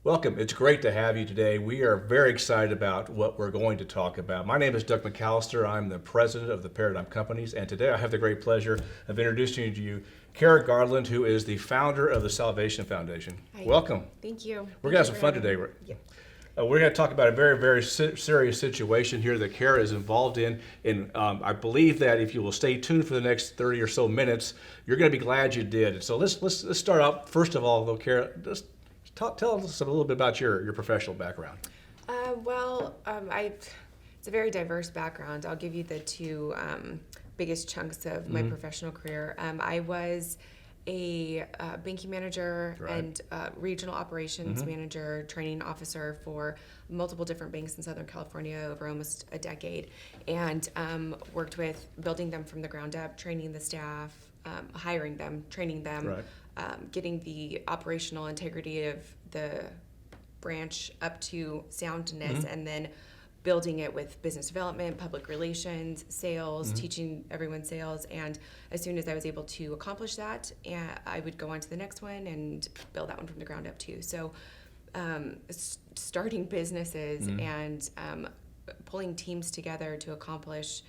Welcome. It's great to have you today. We are very excited about what we're going to talk about. My name is Doug McAllister. I'm the president of the Paradyme Companies, and today I have the great pleasure of introducing to you Kara Garland, who is the founder of the Salvation Foundation. Hi. Welcome. Thank you. We're going to have some fun today. Yeah. We're going to talk about a very, very serious situation here that Kara is involved in. And I believe that if you will stay tuned for the next 30 or so minutes, you're going to be glad you did. So let's start out. First of all, though, Kara, just tell us a little bit about your professional background. It's a very diverse background. I'll give you the two biggest chunks of my professional career. I was a banking manager and regional operations manager, training officer for multiple different banks in Southern California over almost a decade, and worked with building them from the ground up, training the staff, hiring them, training them, getting the operational integrity of the branch up to soundness, and then building it with business development, public relations, sales, teaching everyone sales. And as soon as I was able to accomplish that, I would go on to the next one and build that one from the ground up too. So starting businesses and pulling teams together to accomplish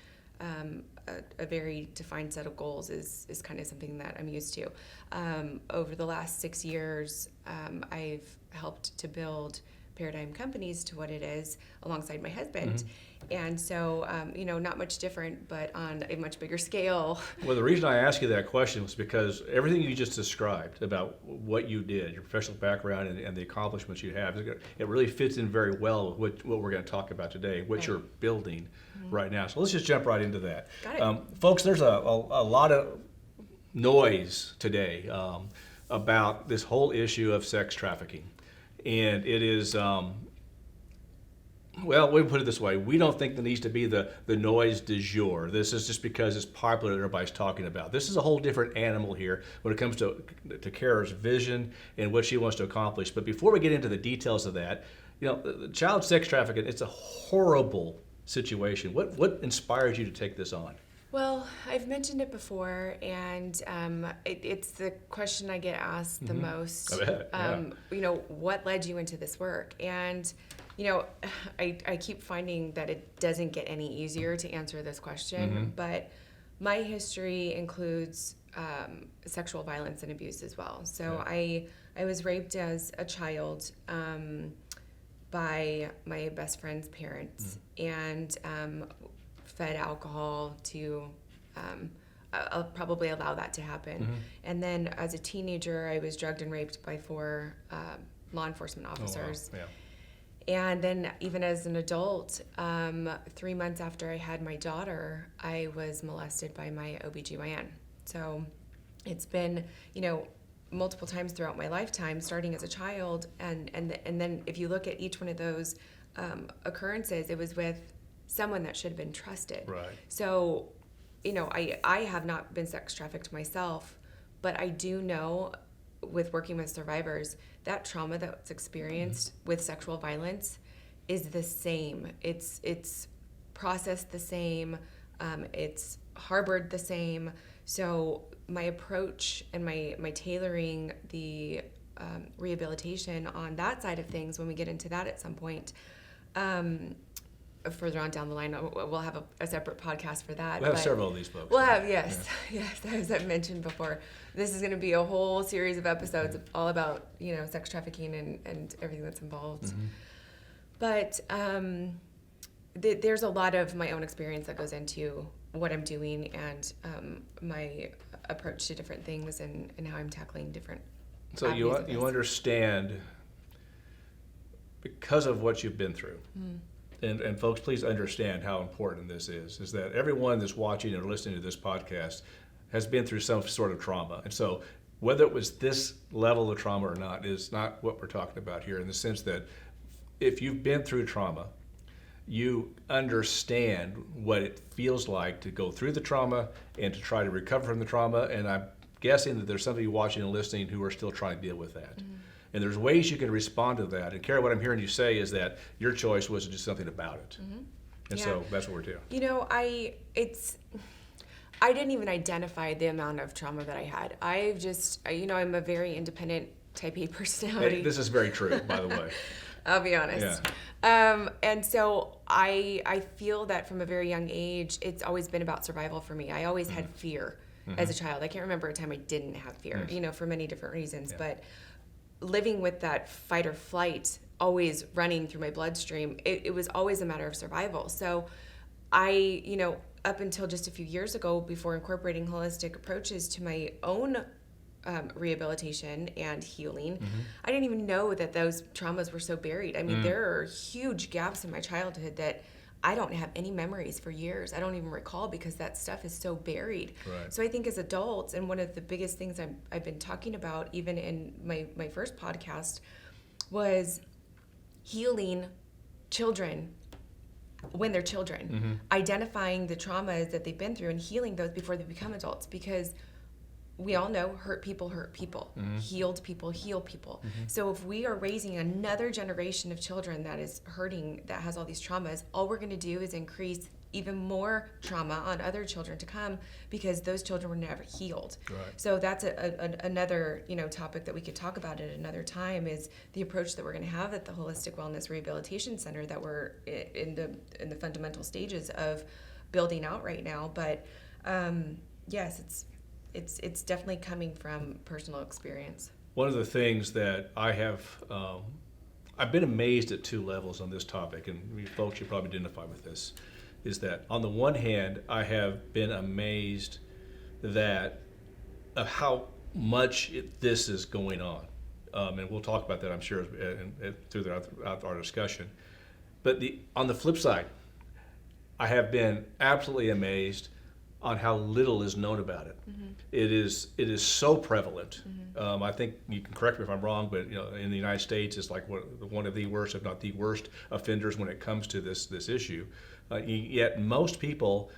a very defined set of goals is kind of something that I'm used to. Over the last 6 years, I've helped to build Paradyme Companies to what it is alongside my husband. And so, not much different, but on a much bigger scale. Well, the reason I asked you that question was because everything you just described about what you did, your professional background and the accomplishments you have, it really fits in very well with what we're going to talk about today, what you're building right now. So let's just jump right into that. Got it. Folks, there's a lot of noise today about this whole issue of sex trafficking. And it is, well, we put it this way. We don't think there needs to be the noise du jour. This is just because it's popular that everybody's talking about. This is a whole different animal here when it comes to Kara's vision and what she wants to accomplish. But before we get into the details of that, the child sex trafficking, it's a horrible situation. What inspires you to take this on? Well, I've mentioned it before, and it's the question I get asked the most. I bet, yeah. What led you into this work? And, I keep finding that it doesn't get any easier to answer this question, but my history includes sexual violence and abuse as well. So I was raped as a child by my best friend's parents, and fed alcohol to I'll probably allow that to happen. And then as a teenager, I was drugged and raped by 4 law enforcement officers. Oh, wow. Yeah. And then even as an adult, 3 months after I had my daughter, I was molested by my OBGYN. So it's been, multiple times throughout my lifetime, starting as a child. And then if you look at each one of those occurrences, it was with someone that should have been trusted. Right. So, I have not been sex trafficked myself, but I do know with working with survivors, that trauma that's experienced with sexual violence is the same. It's processed the same. It's harbored the same. So my approach and my tailoring the rehabilitation on that side of things, when we get into that at some point, further on down the line, we'll have a separate podcast for that. We'll have several of these folks. We'll have, yes, as I've mentioned before. This is going to be a whole series of episodes all about, sex trafficking and everything that's involved. But there's a lot of my own experience that goes into what I'm doing and my approach to different things and how I'm tackling different So you understand, because of what you've been through, and folks, please understand how important this is that everyone that's watching or listening to this podcast has been through some sort of trauma. And so whether it was this level of trauma or not is not what we're talking about here, in the sense that if you've been through trauma, you understand what it feels like to go through the trauma and to try to recover from the trauma. And I'm guessing that there's some of you watching and listening who are still trying to deal with that. And there's ways you can respond to that. And Kara, what I'm hearing you say is that your choice was to do something about it. And so that's what we're doing. I didn't even identify the amount of trauma that I had. I'm a very independent type A personality. This is very true, by the way. I'll be honest. Yeah. And so I feel that from a very young age, it's always been about survival for me. I always had fear as a child. I can't remember a time I didn't have fear, for many different reasons. But living with that fight or flight always running through my bloodstream, it was always a matter of survival. So I, up until just a few years ago, before incorporating holistic approaches to my own rehabilitation and healing, I didn't even know that those traumas were so buried. I mean, there are huge gaps in my childhood that I don't have any memories for years. I don't even recall because that stuff is so buried. Right. So I think as adults, and one of the biggest things I've been talking about, even in my first podcast, was healing children when they're children, identifying the traumas that they've been through and healing those before they become adults, because we all know hurt people, healed people, heal people. So if we are raising another generation of children that is hurting, that has all these traumas, all we're going to do is increase even more trauma on other children to come, because those children were never healed. Right. So that's another topic that we could talk about at another time, is the approach that we're going to have at the Holistic Wellness Rehabilitation Center that we're in the fundamental stages of building out right now. But yes, it's definitely coming from personal experience. One of the things that I have, I've been amazed at two levels on this topic, and you folks, you probably identify with this, is that on the one hand, I have been amazed of how much this is going on. And we'll talk about that, I'm sure, throughout our discussion. But on the flip side, I have been absolutely amazed on how little is known about it. It is so prevalent. I think you can correct me if I'm wrong, but in the United States, it's like one of the worst, if not the worst, offenders when it comes to this issue. Yet most people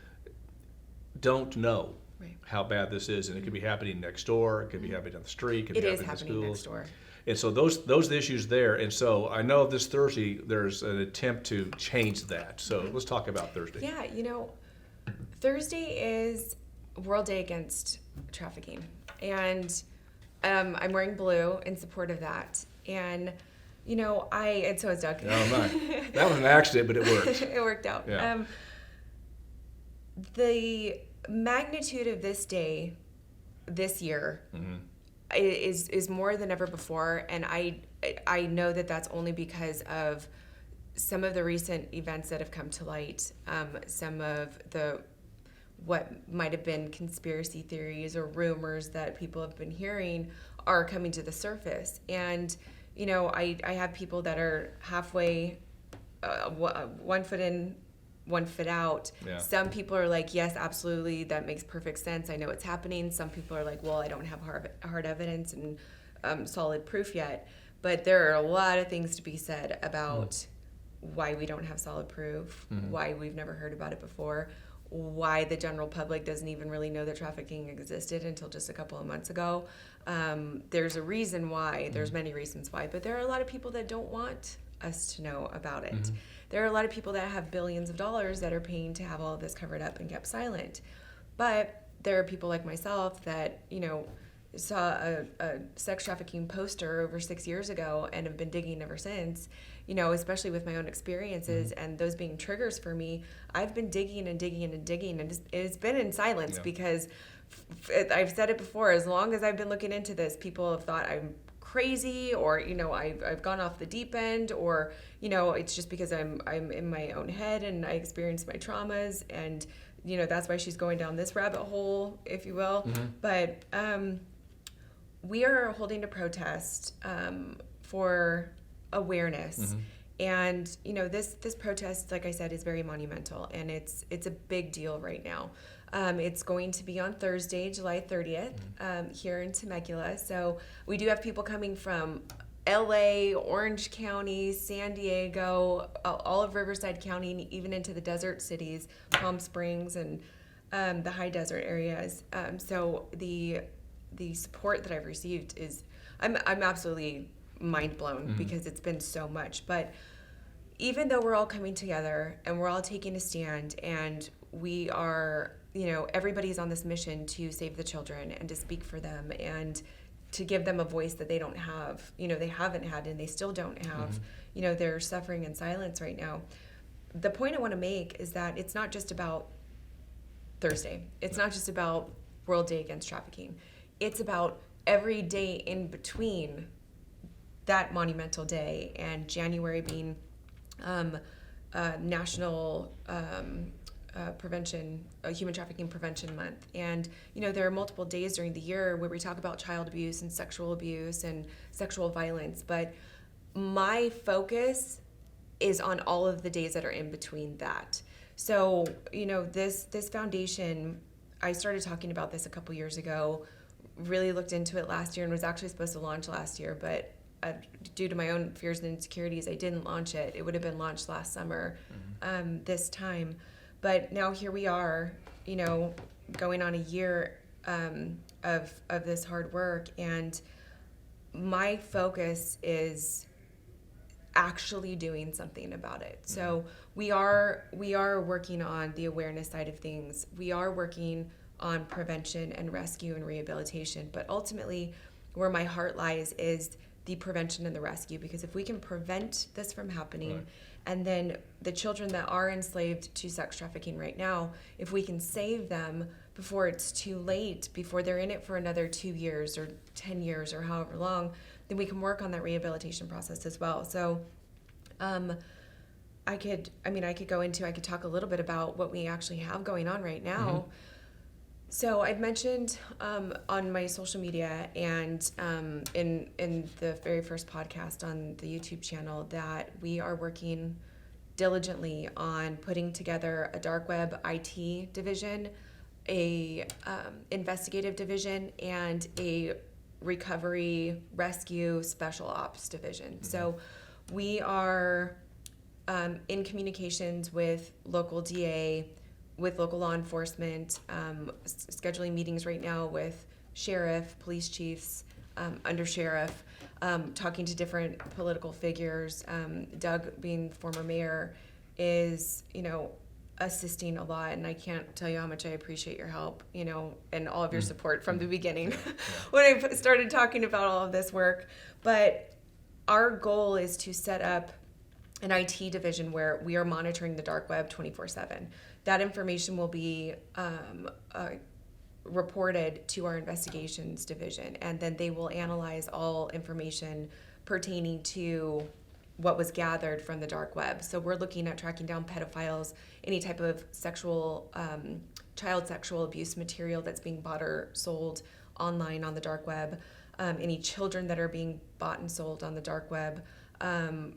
don't know how bad this is, and it could be happening next door, it could be happening on the street, it could be happening in schools. Next door. And so those issues there, and so I know this Thursday there's an attempt to change that. So let's talk about Thursday. Yeah, Thursday is World Day Against Trafficking, and I'm wearing blue in support of that. And and so is Doug. Oh my, that was an accident, but it worked. It worked out. Yeah. The magnitude of this day, this year, is more than ever before, and I know that that's only because of some of the recent events that have come to light, some of what might have been conspiracy theories or rumors that people have been hearing are coming to the surface. And I have people that are halfway, 1 foot in, 1 foot out. Yeah. Some people are like, yes, absolutely, that makes perfect sense. I know it's happening. Some people are like, well, I don't have hard evidence and solid proof yet. But there are a lot of things to be said about why we don't have solid proof, why we've never heard about it before, why the general public doesn't even really know that trafficking existed until just a couple of months ago. There's a reason why. There's many reasons why. But there are a lot of people that don't want us to know about it. There are a lot of people that have billions of dollars that are paying to have all of this covered up and kept silent. But there are people like myself that, saw a sex trafficking poster over 6 years ago and have been digging ever since, especially with my own experiences and those being triggers for me. I've been digging and digging and digging, and it's been in silence because I've said it before, as long as I've been looking into this, people have thought I'm crazy, or I've gone off the deep end, or it's just because I'm in my own head and I experienced my traumas, and that's why she's going down this rabbit hole, if you will. But we are holding a protest for awareness. And this protest, like I said, is very monumental, and it's a big deal right now. It's going to be on Thursday, July 30th, here in Temecula. So we do have people coming from LA, Orange County, San Diego, all of Riverside County, and even into the desert cities, Palm Springs, and the high desert areas. So the support that I've received is, I'm absolutely mind blown because it's been so much. But even though we're all coming together and we're all taking a stand, and we are, everybody's on this mission to save the children and to speak for them and to give them a voice that they don't have, they haven't had and they still don't have. They're suffering in silence right now. The point I want to make is that it's not just about Thursday. It's not just about World Day Against Trafficking. It's about every day in between that monumental day and January being National Human Trafficking Prevention Month. And, there are multiple days during the year where we talk about child abuse and sexual abuse and sexual violence. But my focus is on all of the days that are in between that. So, this foundation, I started talking about this a couple years ago, really looked into it last year and was actually supposed to launch last year, but due to my own fears and insecurities, I didn't launch it. It would have been launched last summer, this time. But now here we are, going on a year of this hard work, and my focus is actually doing something about it. So we are working on the awareness side of things. We are working on prevention and rescue and rehabilitation, but ultimately where my heart lies is the prevention and the rescue, because if we can prevent this from happening, and then the children that are enslaved to sex trafficking right now, if we can save them before it's too late, before they're in it for another 2 years or 10 years or however long, then we can work on that rehabilitation process as well. So I could talk a little bit about what we actually have going on right now. So I've mentioned on my social media and in the very first podcast on the YouTube channel that we are working diligently on putting together a dark web IT division, a investigative division, and a recovery rescue special ops division. So we are in communications with local DA, with local law enforcement, scheduling meetings right now with sheriff, police chiefs, undersheriff, talking to different political figures. Doug, being former mayor, is, assisting a lot, and I can't tell you how much I appreciate your help, and all of your support from the beginning when I started talking about all of this work. But our goal is to set up an IT division where we are monitoring the dark web 24/7. That information will be reported to our investigations division, and then they will analyze all information pertaining to what was gathered from the dark web. So we're looking at tracking down pedophiles, any type of child sexual abuse material that's being bought or sold online on the dark web, any children that are being bought and sold on the dark web,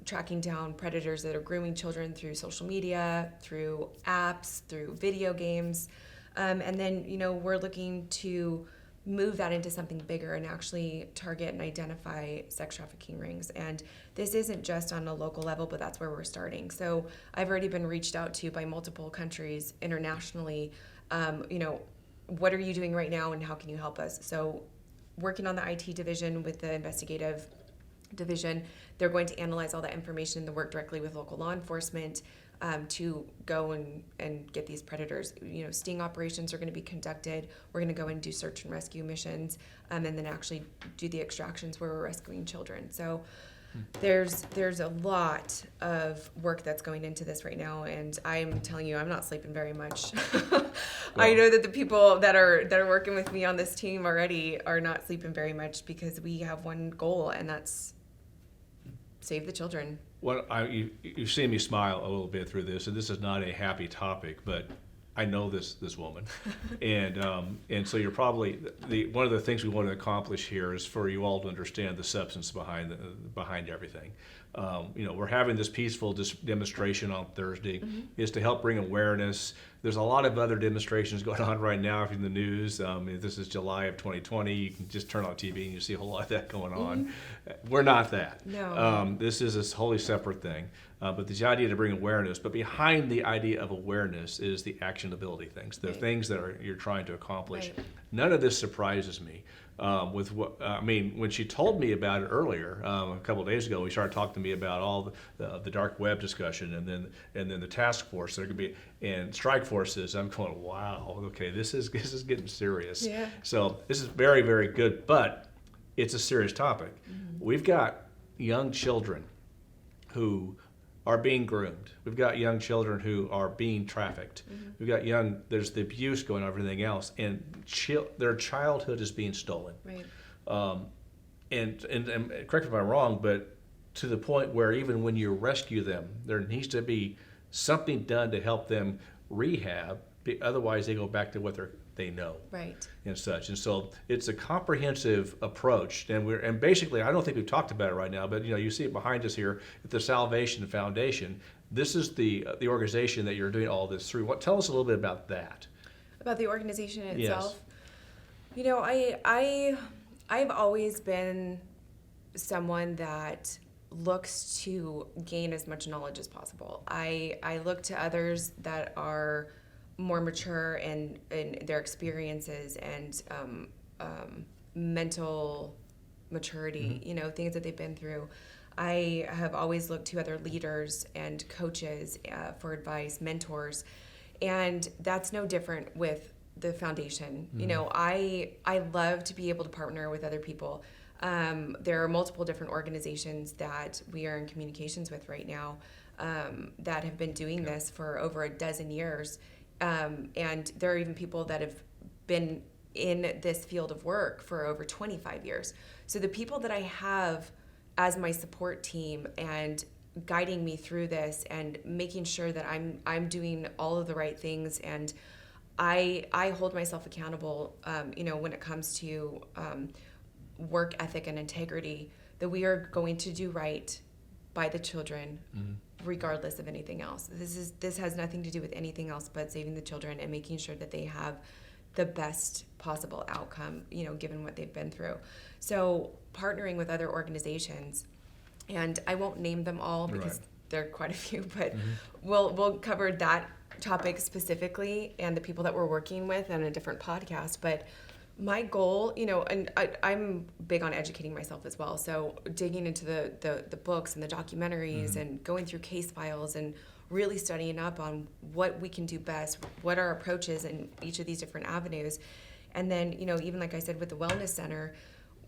tracking down predators that are grooming children through social media, through apps, through video games. And then, we're looking to move that into something bigger and actually target and identify sex trafficking rings. And this isn't just on a local level, but that's where we're starting. So I've already been reached out to by multiple countries internationally. What are you doing right now and how can you help us? So working on the IT division with the investigative division, they're going to analyze all that information and work directly with local law enforcement to go and get these predators. Sting operations are going to be conducted. We're going to go and do search and rescue missions, and then actually do the extractions where we're rescuing children. So there's a lot of work that's going into this right now, and I'm telling you, I'm not sleeping very much. I know that the people that are working with me on this team already are not sleeping very much, because we have one goal, and that's save the children. Well, you've seen me smile a little bit through this, and this is not a happy topic, but I know this woman, and so you're probably one of the things we want to accomplish here is for you all to understand the substance behind everything. We're having this peaceful demonstration on Thursday is to help bring awareness. There's a lot of other demonstrations going on right now in the news. This is July of 2020. You can just turn on TV and you see a whole lot of that going on. We're not that. No. This is a wholly separate thing. But the idea to bring awareness, but behind the idea of awareness is the actionability things, the things that you're trying to accomplish. Right. None of this surprises me. When she told me about it earlier, a couple of days ago, we started talking to me about all the dark web discussion, and then the task force there could be and strike forces. I'm going, wow, okay, this is getting serious. Yeah. So this is very, very good, but it's a serious topic. We've got young children who are being groomed. We've got young children who are being trafficked. We've got there's the abuse going on, everything else, and their childhood is being stolen. Right. And correct me if I'm wrong, but to the point where even when you rescue them, there needs to be something done to help them rehab. Otherwise, they go back to what they know. Right. And such. And so it's a comprehensive approach. And basically, I don't think we've talked about it right now, but you see it behind us here at the Salvation Foundation. This is the organization that you're doing all this through. Tell us a little bit about that. About the organization itself. Yes. I've always been someone that looks to gain as much knowledge as possible. I look to others that are more mature in their experiences and mental maturity, things that they've been through. I have always looked to other leaders and coaches for advice, mentors, and that's no different with the foundation. I love to be able to partner with other people. There are multiple different organizations that we are in communications with right now that have been doing this for over a dozen years. And there are even people that have been in this field of work for over 25 years. So the people that I have as my support team and guiding me through this and making sure that I'm doing all of the right things, and I hold myself accountable, when it comes to work ethic and integrity, that we are going to do right by the children, regardless of anything else. This has nothing to do with anything else but saving the children and making sure that they have the best possible outcome, given what they've been through. So partnering with other organizations, and I won't name them all because there are quite a few, but we'll cover that topic specifically and the people that we're working with on a different podcast. But my goal, and I'm big on educating myself as well. So digging into the books and the documentaries and going through case files and really studying up on what we can do best, what our approach is in each of these different avenues. And then, even like I said, with the wellness center,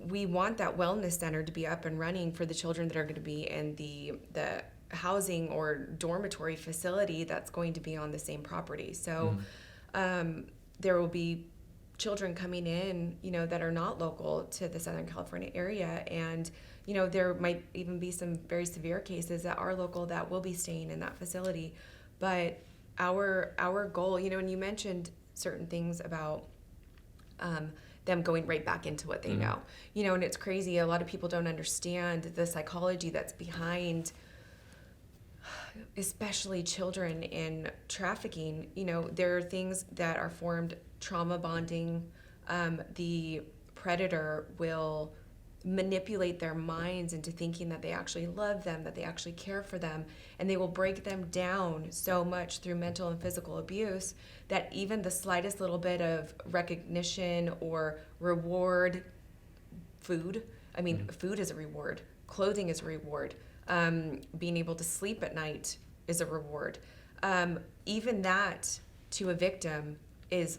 we want that wellness center to be up and running for the children that are going to be in the housing or dormitory facility that's going to be on the same property. So there will be children coming in, that are not local to the Southern California area. And, there might even be some very severe cases that are local that will be staying in that facility. But our goal, and you mentioned certain things about them going right back into what they know, and it's crazy. A lot of people don't understand the psychology that's behind, especially children in trafficking. There are things that are formed, trauma bonding. The predator will manipulate their minds into thinking that they actually love them, that they actually care for them, and they will break them down so much through mental and physical abuse that even the slightest little bit of recognition or reward, food is a reward, clothing is a reward, being able to sleep at night is a reward. Even that to a victim is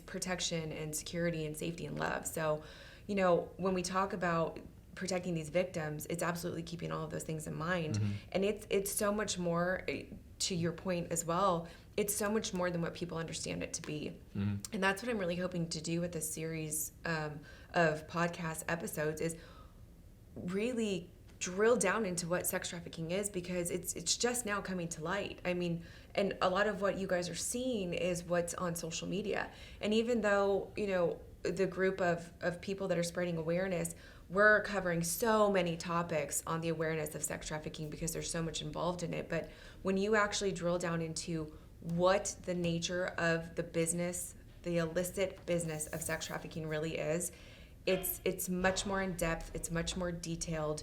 protection and security and safety and love. So, when we talk about protecting these victims, it's absolutely keeping all of those things in mind. And it's so much more, to your point as well, it's so much more than what people understand it to be. And that's what I'm really hoping to do with this series of podcast episodes, is really drill down into what sex trafficking is, because it's just now coming to light. And a lot of what you guys are seeing is what's on social media. And even though, the group of people that are spreading awareness, we're covering so many topics on the awareness of sex trafficking because there's so much involved in it. But when you actually drill down into what the nature of the business, the illicit business of sex trafficking really is, it's much more in depth, it's much more detailed.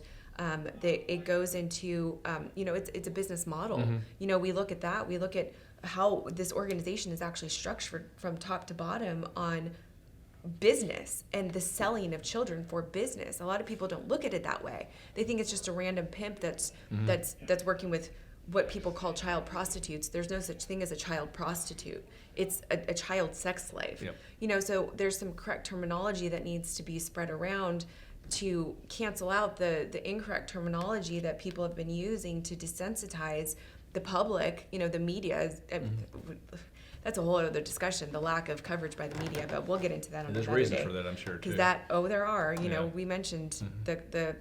It goes into, it's a business model. We look at that. We look at how this organization is actually structured from top to bottom on business and the selling of children for business. A lot of people don't look at it that way. They think it's just a random pimp that's working with what people call child prostitutes. There's no such thing as a child prostitute. It's a child sex slave. So there's some correct terminology that needs to be spread around to cancel out the incorrect terminology that people have been using to desensitize the public, the media. That's a whole other discussion, the lack of coverage by the media, but we'll get into that on There's another day. reasons for that, I'm sure, too. Because there are, Yeah. we mentioned the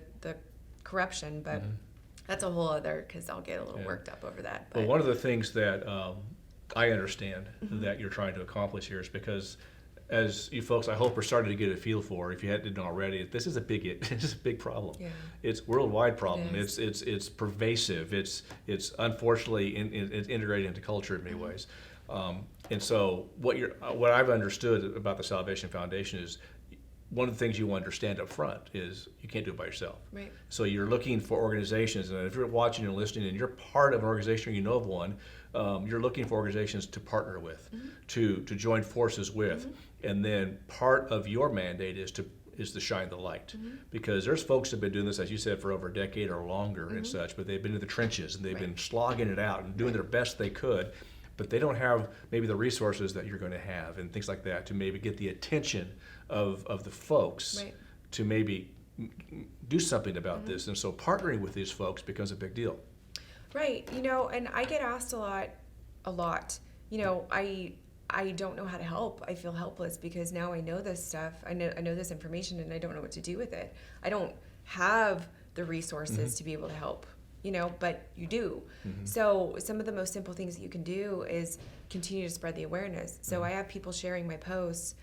corruption, but that's a whole other, because I'll get a little worked up over that. But Well, one of the things that I understand that you're trying to accomplish here is because, as you folks, I hope, are starting to get a feel for, if you didn't already, this is a big problem. Yeah. It's a worldwide problem. It is. It's pervasive. It's unfortunately it's integrated into culture in many ways. And so what I've understood about the Salvation Foundation is, one of the things you understand up front is you can't do it by yourself. Right. So you're looking for organizations, and if you're watching and listening and you're part of an organization or you know of one, you're looking for organizations to partner with, to join forces with, and then part of your mandate is to shine the light, because there's folks that have been doing this, as you said, for over a decade or longer and such, but they've been in the trenches and they've been slogging it out and doing their best they could, but they don't have maybe the resources that you're going to have and things like that to maybe get the attention of the folks to maybe do something about this. And so partnering with these folks becomes a big deal. Right. And I get asked a lot. I don't know how to help. I feel helpless because now I know this stuff. I know this information, and I don't know what to do with it. I don't have the resources to be able to help, but you do. So some of the most simple things that you can do is continue to spread the awareness. So I have people sharing my posts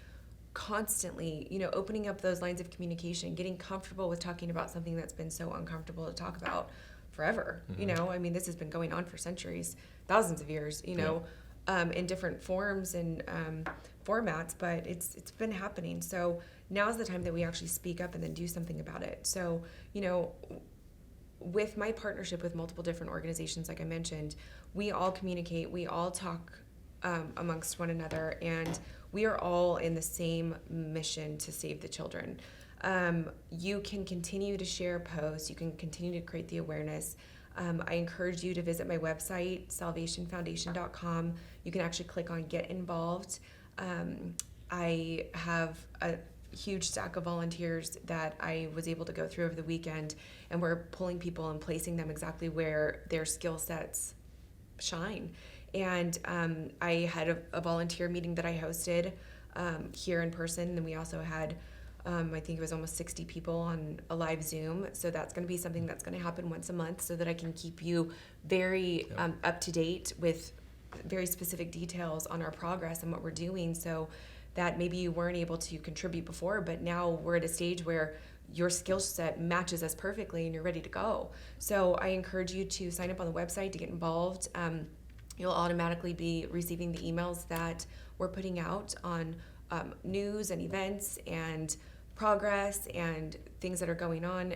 constantly, opening up those lines of communication, getting comfortable with talking about something that's been so uncomfortable to talk about forever. This has been going on for centuries, thousands of years, in different forms and formats, but it's been happening. So now's the time that we actually speak up and then do something about it. So, with my partnership with multiple different organizations, like I mentioned, we all communicate, we all talk amongst one another, and we are all in the same mission to save the children. You can continue to share posts, you can continue to create the awareness. I encourage you to visit my website, salvationfoundation.com. You can actually click on Get Involved. I have a huge stack of volunteers that I was able to go through over the weekend, and we're pulling people and placing them exactly where their skill sets shine. And I had a volunteer meeting that I hosted here in person, and then we also had I think it was almost 60 people on a live Zoom. So that's going to be something that's going to happen once a month, so that I can keep you very up to date with very specific details on our progress and what we're doing, so that maybe you weren't able to contribute before, but now we're at a stage where your skill set matches us perfectly and you're ready to go. So I encourage you to sign up on the website to get involved. You'll automatically be receiving the emails that we're putting out on news and events and progress and things that are going on,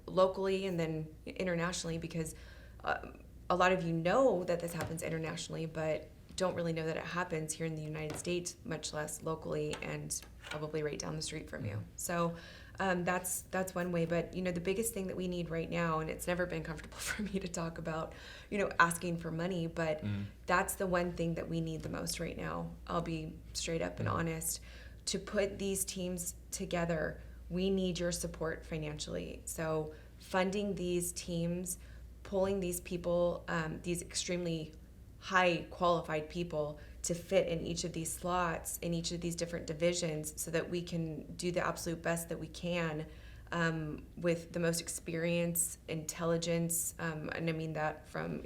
locally and then internationally, because a lot of you know that this happens internationally, but don't really know that it happens here in the United States, much less locally and probably right down the street from you. So that's one way. But the biggest thing that we need right now, and it's never been comfortable for me to talk about, asking for money, but that's the one thing that we need the most right now. I'll be straight up and honest. To put these teams together, we need your support financially. So funding these teams, pulling these people, these extremely high qualified people to fit in each of these slots, in each of these different divisions, so that we can do the absolute best that we can with the most experience, intelligence, and I mean that from,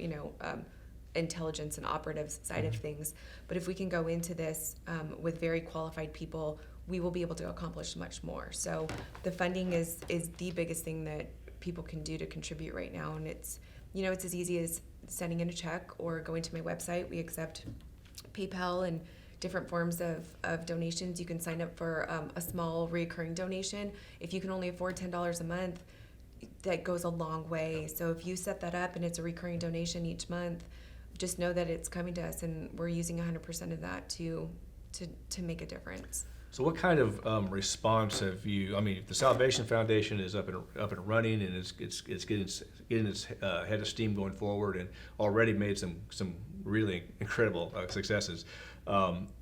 intelligence and operative side of things. But if we can go into this with very qualified people, we will be able to accomplish much more. So the funding is the biggest thing that people can do to contribute right now. And it's, it's as easy as sending in a check or going to my website. We accept PayPal and different forms of donations. You can sign up for a small recurring donation. If you can only afford $10 a month, that goes a long way. So if you set that up and it's a recurring donation each month, just know that it's coming to us, and we're using 100% of that to make a difference. So what kind of response have you? I mean, the Salvation Foundation is up and running, and it's getting its head of steam going forward, and already made some really incredible successes.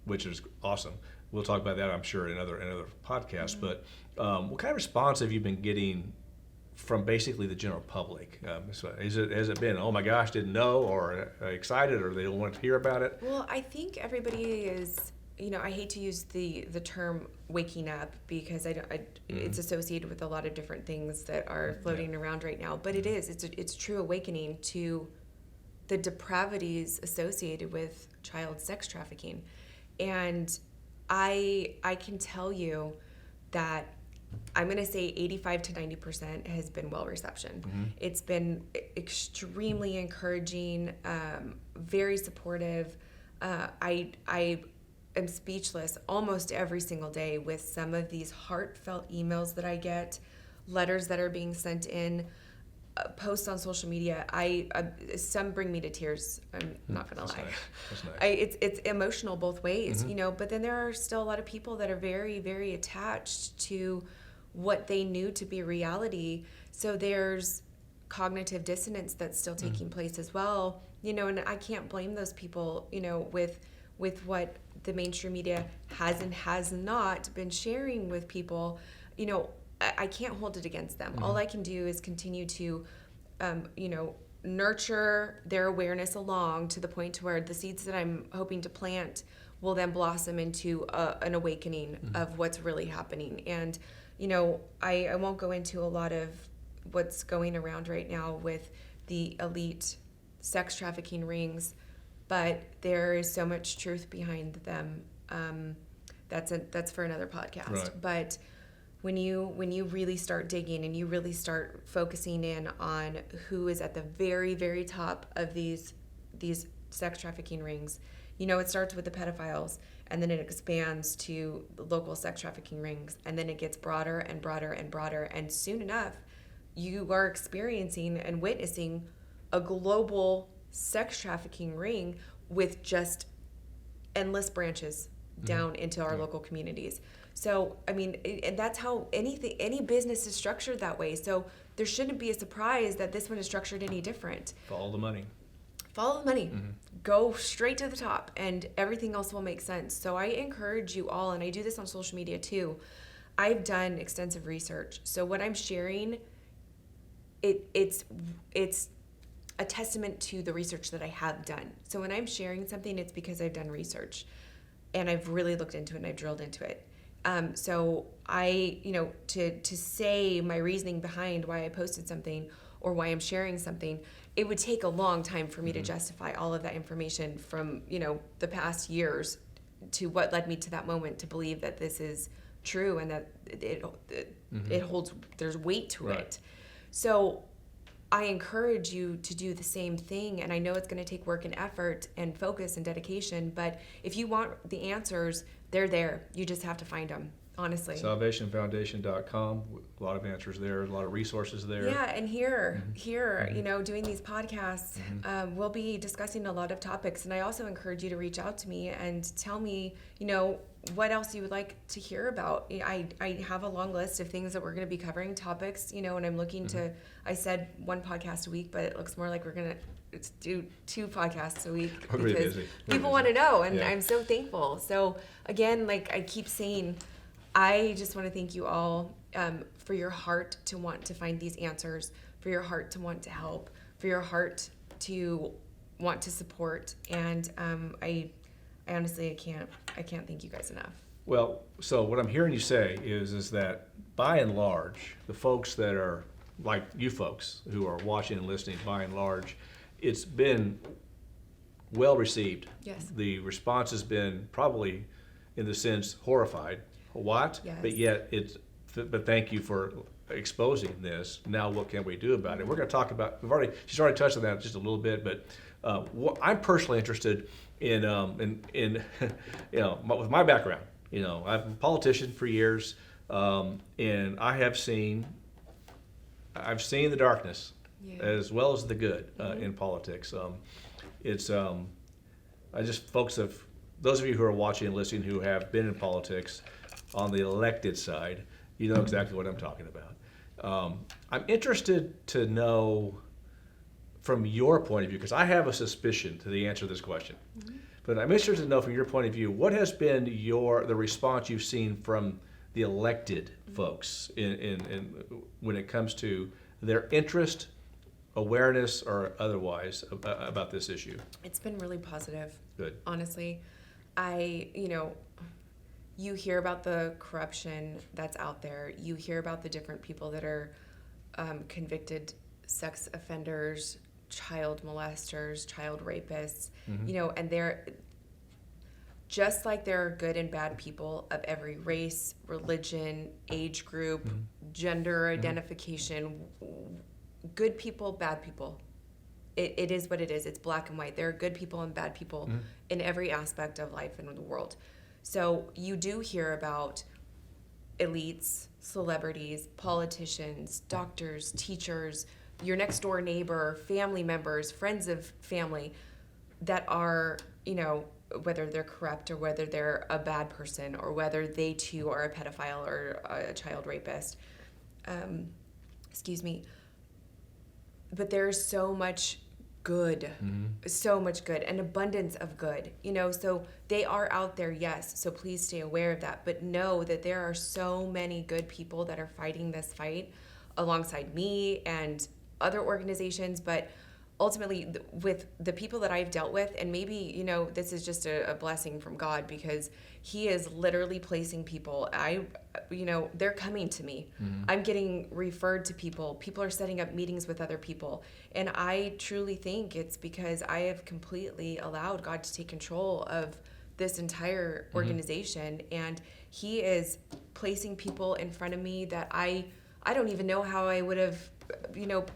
which is awesome. We'll talk about that, I'm sure, in other podcasts. But what kind of response have you been getting from basically the general public? Has it been, oh my gosh, didn't know, or excited, or they don't want to hear about it? Well, I think everybody is, I hate to use the term waking up because it's associated with a lot of different things that are floating around right now. But it's true awakening to the depravities associated with child sex trafficking. And I can tell you that I'm going to say 85 to 90% has been well reception. It's been extremely encouraging, very supportive. I am speechless almost every single day with some of these heartfelt emails that I get, letters that are being sent in, posts on social media. Some bring me to tears. I'm not gonna lie. Nice. That's nice. It's emotional both ways, But then there are still a lot of people that are very, very attached to what they knew to be reality. So there's cognitive dissonance that's still taking place as well, And I can't blame those people, with what the mainstream media has and has not been sharing with people. I can't hold it against them. All I can do is continue to, nurture their awareness along to the point to where the seeds that I'm hoping to plant will then blossom into an awakening of what's really happening. And, I won't go into a lot of what's going around right now with the elite sex trafficking rings, but there is so much truth behind them. That's for another podcast. Right. But when you really start digging and you really start focusing in on who is at the very, very top of these sex trafficking rings, it starts with the pedophiles, and then it expands to the local sex trafficking rings, and then it gets broader and broader and broader, and soon enough, you are experiencing and witnessing a global sex trafficking ring with just endless branches down into our local communities. So, and that's how any business is structured that way. So there shouldn't be a surprise that this one is structured any different. Follow the money. Follow the money. Go straight to the top, and everything else will make sense. So I encourage you all, and I do this on social media too. I've done extensive research. So what I'm sharing, it's a testament to the research that I have done. So when I'm sharing something, it's because I've done research, and I've really looked into it, and I've drilled into it. So I, to say my reasoning behind why I posted something or why I'm sharing something, it would take a long time for me to justify all of that information from, the past years to what led me to that moment to believe that this is true and that it holds, there's weight to it. So I encourage you to do the same thing, and I know it's going to take work and effort and focus and dedication, but if you want the answers, they're there. You just have to find them, honestly. SalvationFoundation.com, a lot of answers there, a lot of resources there. Yeah, and here, doing these podcasts, we'll be discussing a lot of topics, and I also encourage you to reach out to me and tell me, what else you would like to hear about. I have a long list of things that we're going to be covering, topics, and I'm looking to, I said one podcast a week, but it looks more like we're going to do 2 podcasts a week because people want to know, and I'm so thankful. So again, like I keep saying, I just want to thank you all for your heart to want to find these answers, for your heart to want to help, for your heart to want to support, and I honestly, I can't thank you guys enough. Well, so what I'm hearing you say is that by and large, the folks that are like you folks who are watching and listening, by and large, it's been well received. Yes. The response has been probably, in the sense, horrified. What? Yes. But yet but thank you for exposing this. Now what can we do about it? We're going to talk about, she's already touched on that just a little bit, but I'm personally interested in with my background. I've been a politician for years, and I've seen the darkness as well as the good in politics. Those of you who are watching and listening who have been in politics on the elected side, you know exactly what I'm talking about. I'm interested to know from your point of view, because I have a suspicion to the answer to this question. But I'm interested to know from your point of view, what has been the response you've seen from the elected folks in when it comes to their interest, awareness, or otherwise about this issue? It's been really positive. Good. Honestly, you hear about the corruption that's out there. You hear about the different people that are convicted sex offenders, child molesters, child rapists, and they're just like there are good and bad people of every race, religion, age group, gender identification, good people, bad people. It is what it is. It's black and white. There are good people and bad people in every aspect of life and in the world. So you do hear about elites, celebrities, politicians, doctors, teachers, your next door neighbor, family members, friends of family that are, whether they're corrupt or whether they're a bad person or whether they too are a pedophile or a child rapist. But there's so much good, an abundance of good, so they are out there, yes, so please stay aware of that, but know that there are so many good people that are fighting this fight alongside me and other organizations, but ultimately with the people that I've dealt with, and maybe, this is just a blessing from God because he is literally placing people. They're coming to me. I'm getting referred to people. People are setting up meetings with other people. And I truly think it's because I have completely allowed God to take control of this entire organization. And he is placing people in front of me that I don't even know how I would have,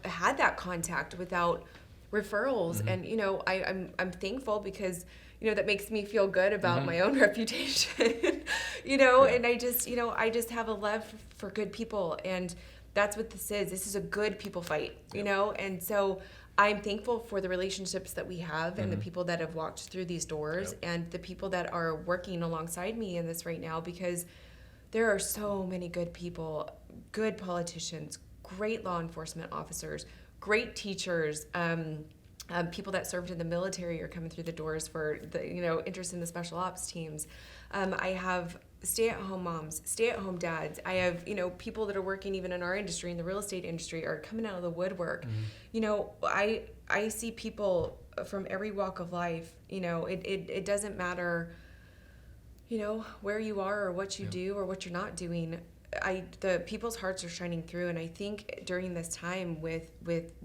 had that contact without referrals. And I'm thankful because that makes me feel good about my own reputation. And I just have a love for good people, and that's what this is. This is a good people fight, and so I'm thankful for the relationships that we have and the people that have walked through these doors and the people that are working alongside me in this right now, because there are so many good people, good politicians, great law enforcement officers, great teachers, people that served in the military are coming through the doors for the interest in the special ops teams. I have stay-at-home moms, stay-at-home dads. I have people that are working even in our industry, in the real estate industry, are coming out of the woodwork. I see people from every walk of life. It doesn't matter where you are or what you do or what you're not doing. The people's hearts are shining through, and I think during this time with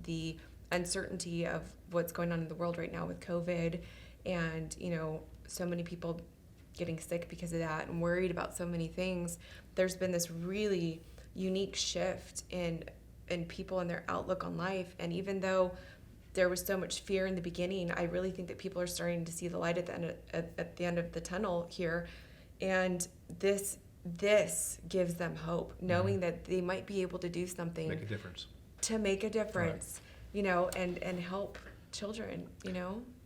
the uncertainty of what's going on in the world right now with COVID, and so many people getting sick because of that and worried about so many things, there's been this really unique shift in people and their outlook on life. And even though there was so much fear in the beginning, I really think that people are starting to see the light at the end of the tunnel here, and this gives them hope, knowing that they might be able to do something, Make a difference. to make a difference, and help children,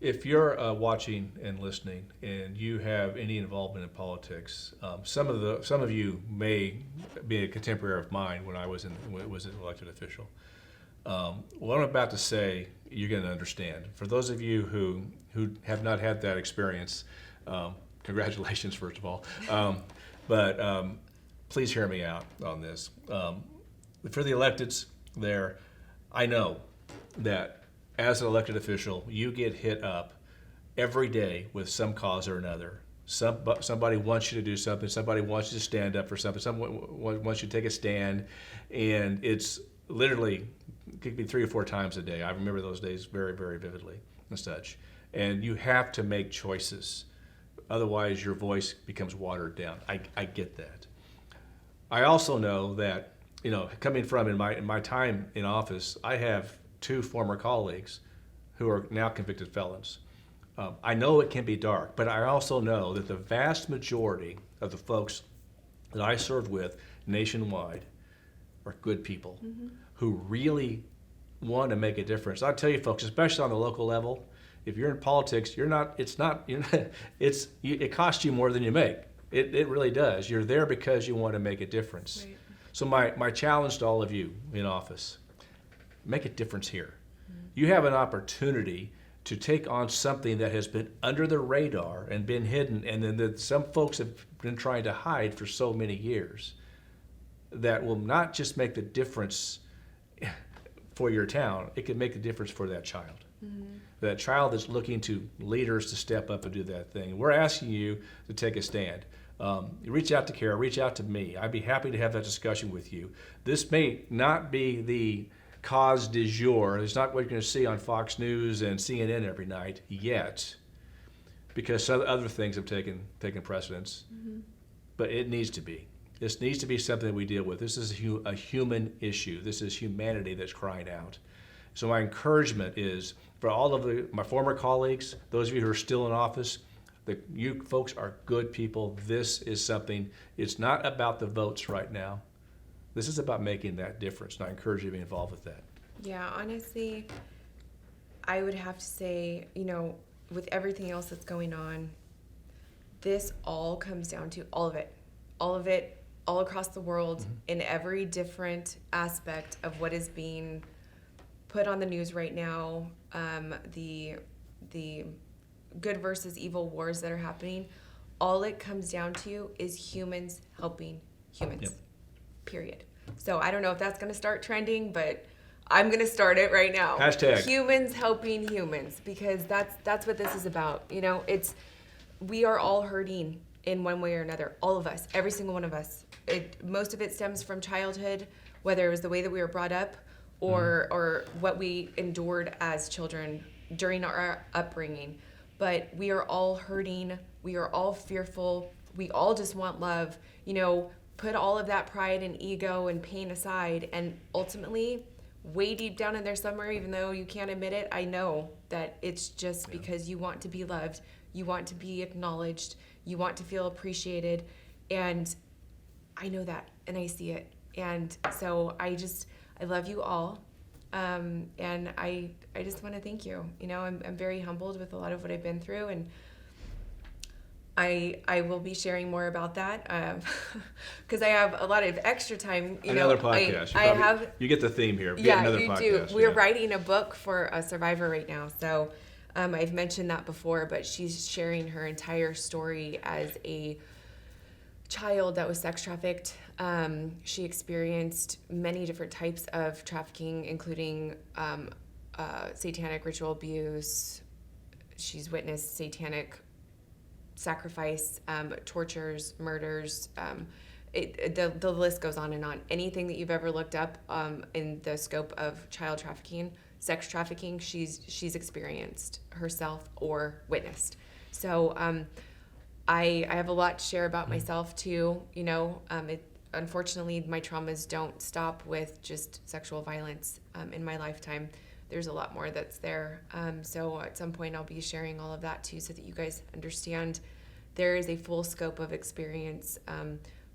If you're watching and listening, and you have any involvement in politics, some of you may be a contemporary of mine when I was an elected official. What I'm about to say, you're going to understand. For those of you who have not had that experience, congratulations, first of all. But please hear me out on this. For the electeds there, I know that as an elected official, you get hit up every day with some cause or another. Somebody wants you to do something. Somebody wants you to stand up for something. Someone wants you to take a stand. And it's literally, it could be 3 or 4 times a day. I remember those days very, very vividly and such. And you have to make choices. Otherwise, your voice becomes watered down. I get that. I also know that, coming from in my time in office, I have 2 former colleagues who are now convicted felons. I know it can be dark, but I also know that the vast majority of the folks that I served with nationwide are good people who really want to make a difference. I'll tell you, folks, especially on the local level, if you're in politics, it costs you more than you make. It really does. You're there because you want to make a difference. Right. So my challenge to all of you in office, make a difference here. You have an opportunity to take on something that has been under the radar and been hidden, and then that some folks have been trying to hide for so many years, that will not just make the difference for your town, it can make a difference for that child. That child that's looking to leaders to step up and do that thing. We're asking you to take a stand. Reach out to Kara, reach out to me. I'd be happy to have that discussion with you. This may not be the cause du jour. It's not what you're going to see on Fox News and CNN every night yet, because some other things have taken precedence. But it needs to be. This needs to be something that we deal with. This is a human issue. This is humanity that's crying out. So my encouragement is for all of my former colleagues, those of you who are still in office, you folks are good people. This is something, it's not about the votes right now. This is about making that difference, and I encourage you to be involved with that. Yeah, honestly, I would have to say, with everything else that's going on, this all comes down to all of it, all across the world, in every different aspect of what is being put on the news right now, the good versus evil wars that are happening. All it comes down to is humans helping humans. Yep. Period. So I don't know if that's going to start trending, but I'm going to start it right now. Hashtag. Humans helping humans, because that's what this is about. We are all hurting in one way or another. All of us, every single one of us. Most of it stems from childhood, whether it was the way that we were brought up or what we endured as children during our upbringing. But we are all hurting. We are all fearful. We all just want love. Put all of that pride and ego and pain aside, and ultimately, way deep down in there somewhere, even though you can't admit it, I know that it's just because you want to be loved, you want to be acknowledged, you want to feel appreciated, and I know that, and I see it. And so I love you all, and I just want to thank you. I'm very humbled with a lot of what I've been through, and I will be sharing more about that because I have a lot of extra time. Another podcast. You get the theme here. Another you podcast. do. We're writing a book for a survivor right now. So I've mentioned that before, but she's sharing her entire story as a child that was sex trafficked. She experienced many different types of trafficking, including satanic ritual abuse. She's witnessed satanic sacrifice, tortures, murders. The list goes on and on. Anything that you've ever looked up in the scope of child trafficking, sex trafficking, she's experienced herself or witnessed. So I have a lot to share about myself too. Unfortunately, my traumas don't stop with just sexual violence in my lifetime. There's a lot more that's there. So at some point I'll be sharing all of that too, so that you guys understand there is a full scope of experience,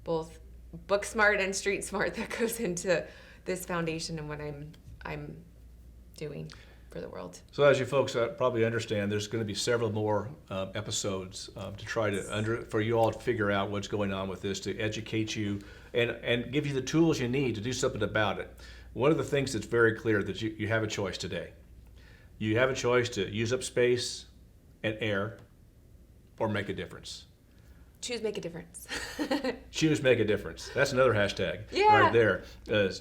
both book smart and street smart, that goes into this foundation and what I'm doing for the world. So as you folks probably understand, there's going to be several more episodes to try to for you all to figure out what's going on with this, to educate you and give you the tools you need to do something about it. One of the things that's very clear that you have a choice today. You have a choice to use up space and air or make a difference. Choose make a difference. Choose make a difference. That's another hashtag right there.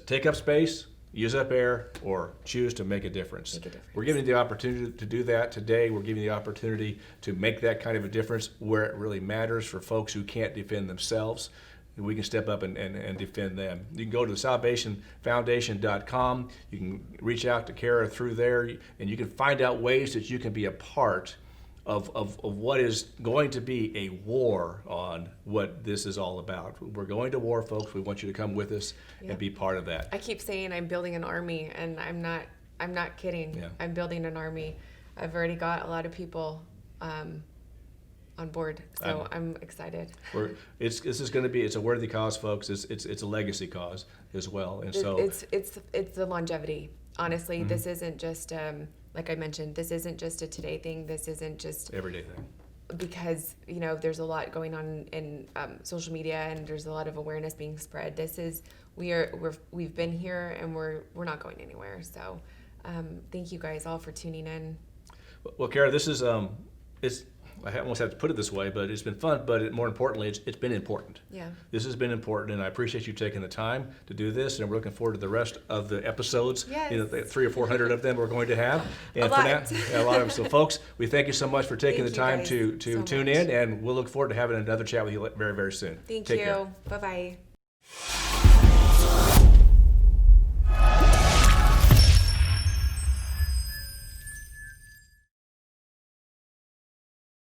Take up space, use up air, or choose to make a difference. We're giving you the opportunity to do that today. We're giving you the opportunity to make that kind of a difference where it really matters for folks who can't defend themselves. We can step up and defend them. You can go to salvationfoundation.com. You can reach out to Kara through there, and you can find out ways that you can be a part of what is going to be a war on what this is all about. We're going to war, folks. We want you to come with us and be part of that. I keep saying I'm building an army, and I'm not kidding. Yeah. I'm building an army. I've already got a lot of people on board, so I'm excited. This is going to be, it's a worthy cause, folks. It's a legacy cause as well, and so it's the longevity. Honestly, this isn't just like I mentioned. This isn't just a today thing. This isn't just everyday thing. Because there's a lot going on in social media, and there's a lot of awareness being spread. We've been here, and we're not going anywhere. So thank you guys all for tuning in. Well, Kara, this is it's. I almost have to put it this way, but it's been fun. But more importantly, it's been important. Yeah. This has been important, and I appreciate you taking the time to do this. And we're looking forward to the rest of the episodes. Yes. The 300 or 400 of them we're going to have. And A lot. a lot of them. So, folks, we thank you so much for taking Thank the time you to guys so tune much. in, and we'll look forward to having another chat with you very, very soon. Thank Take care. you. Bye-bye.